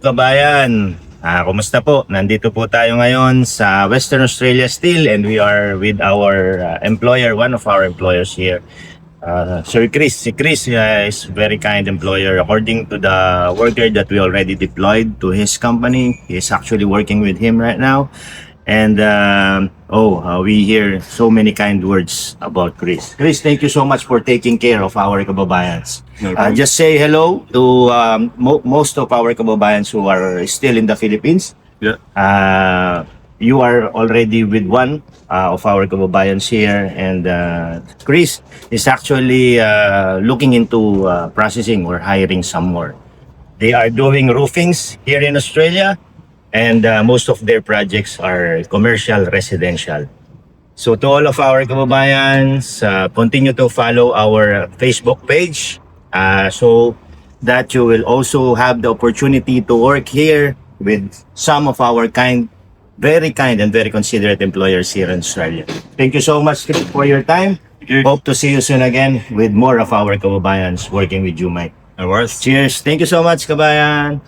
kabayan? Kumusta po? Nandito po tayo ngayon sa Western Australia still, and we are with our employer, one of our employers here. Sir Chris. Si Chris is very kind employer. According to the worker that we already deployed to his company, he is actually working with him right now. And we hear so many kind words about Chris. Chris, thank you so much for taking care of our kababayans. Just say hello to most of our kababayans who are still in the Philippines. Yeah. You are already with one of our kababayans here, and Chris is actually looking into processing or hiring some more. They are doing roofings here in Australia, and most of their projects are commercial, residential. So to all of our kababayans, continue to follow our Facebook page so that you will also have the opportunity to work here with some of our very kind and very considerate employers here in Australia. Thank you so much, Chris, for your time. Hope to see you soon again with more of our kababayans working with you, Mike. No worries. Cheers. Thank you so much, kabayan.